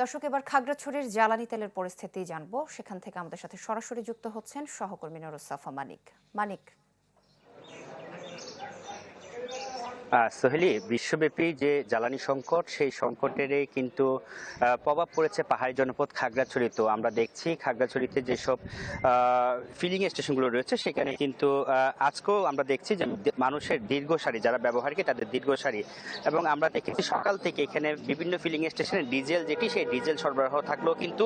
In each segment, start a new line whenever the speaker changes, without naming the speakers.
দর্শক, এবার খাগড়াছড়ির জ্বালানি তেলের পরিস্থিতি জানবো। সেখান থেকে আমাদের সাথে সরাসরি যুক্ত হচ্ছেন সহকর্মী নুরুসাফা মানিক। মানিক,
সোহেলি, বিশ্বব্যাপী যে জ্বালানি সংকট, সেই সংকটেরই কিন্তু প্রভাব পড়েছে পাহাড়ি জনপদ খাগড়াছড়িতে। আমরা দেখছি খাগড়াছড়িতে যেসব ফিলিং স্টেশনগুলো রয়েছে সেখানে কিন্তু আজকেও আমরা দেখছি যে মানুষের দীর্ঘ সারি, যারা ব্যবহারকে তাদের দীর্ঘ সারি। এবং আমরা দেখেছি সকাল থেকে এখানে বিভিন্ন ফিলিং স্টেশনে ডিজেল যেটি, সেই ডিজেল সরবরাহ থাকলেও কিন্তু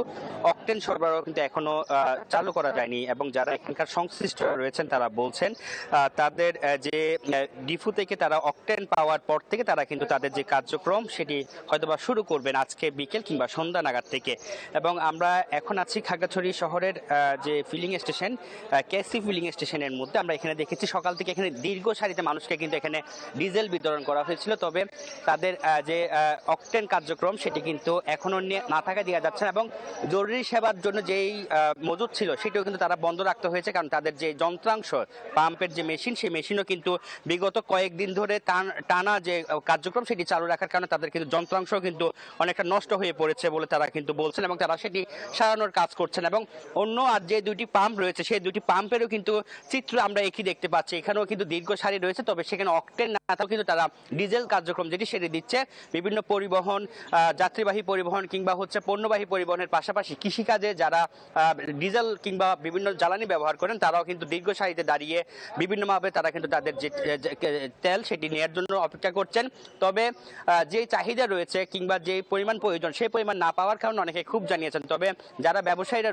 অকটেন সরবরাহ কিন্তু এখনো চালু করা যায়নি। এবং যারা এখানকার সংশ্লিষ্ট রয়েছেন তারা বলছেন তাদের যে ডিফু থেকে তারা অকটেন পাওয়ার পর থেকে তারা কিন্তু তাদের যে কার্যক্রম সেটি হয়তোবা শুরু করবেন আজকে বিকেল কিংবা সন্ধ্যা নাগাদ থেকে। এবং আমরা এখন আছি খাগড়াছড়ি শহরের যে ফিলিং স্টেশন, কেসি ফিলিং স্টেশনের মধ্যে। আমরা এখানে দেখেছি সকাল থেকে এখানে দীর্ঘ সারিতে মানুষকে কিন্তু এখানে ডিজেল বিতরণ করা হয়েছিল, তবে তাদের যে অকটেন কার্যক্রম সেটি কিন্তু এখনো না থাকা দেওয়া যাচ্ছে না। এবং জরুরি সেবার জন্য যেই মজুদ ছিল সেটিও কিন্তু তারা বন্ধ রাখতে হয়েছে, কারণ তাদের যে যন্ত্রাংশ, পাম্পের যে মেশিন, সেই মেশিনও কিন্তু বিগত কয়েকদিন ধরে টানা যে কার্যক্রম সেটি চালু রাখার কারণে তাদের কিন্তু যন্ত্রাংশ কিন্তু অনেকটা নষ্ট হয়ে পড়েছে বলে তারা কিন্তু বলছেন, এবং তারা সেটি সারানোর কাজ করছেন। এবং অন্য আর যে দুইটি পাম্প রয়েছে সেই দুইটি পাম্পেরও কিন্তু চিত্র আমরা একই দেখতে পাচ্ছি। এখানেও কিন্তু দীর্ঘ সারি রয়েছে, তবে সেখানে অকটেন না থাকলেও কিন্তু তারা ডিজেল কার্যক্রম যেটি সেটি দিচ্ছে। বিভিন্ন পরিবহন, যাত্রীবাহী পরিবহন কিংবা হচ্ছে পণ্যবাহী পরিবহনের পাশাপাশি কৃষিকাজে যারা ডিজেল কিংবা বিভিন্ন জ্বালানি ব্যবহার করেন তারাও কিন্তু দীর্ঘ সারিতে দাঁড়িয়ে বিভিন্নভাবে তারা কিন্তু তাদের যে তেল সেটি নেয়ার জন্য অপেক্ষা করছেন। তবে যে চাহিদা রয়েছে কিংবা যে পরিমাণ প্রয়োজন সেই পরিমাণ না পাওয়ার কারণে অনেকে খুব জানিয়েছেন। তবে যারা ব্যবসায়ীরা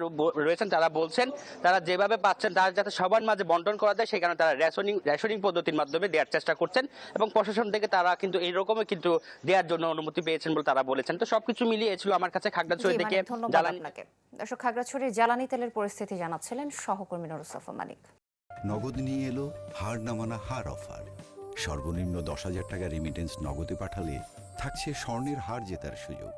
রয়েছেন তারা বলছেন তারা যেভাবে পাচ্ছেন তারা যাতে সবার মাঝে বন্টন করা যায় সেই কারণে তারা রেশনিং পদ্ধতির মাধ্যমে দেওয়ার চেষ্টা করছেন, এবং প্রশাসন থেকে তারা কিন্তু এইরকমই কিন্তু দেওয়ার জন্য অনুমতি পেয়েছেন বলে তারা বলেছেন। তো সবকিছু মিলিয়ে ছিল আমার কাছে খাগড়াছড়ি থেকে জ্বালানি।
দর্শক, খাগড়াছড়ির জ্বালানি তেলের পরিস্থিতি জানাচ্ছিলেন সহকর্মী নুরুসাফা মানিক।
নগদ নিয়ে এলো হার না মানা হার অফার। সর্বনিম্ন 10,000 টাকা রেমিটেন্স নগদে পাঠালে থাকছে স্বর্ণের হার জেতার সুযোগ।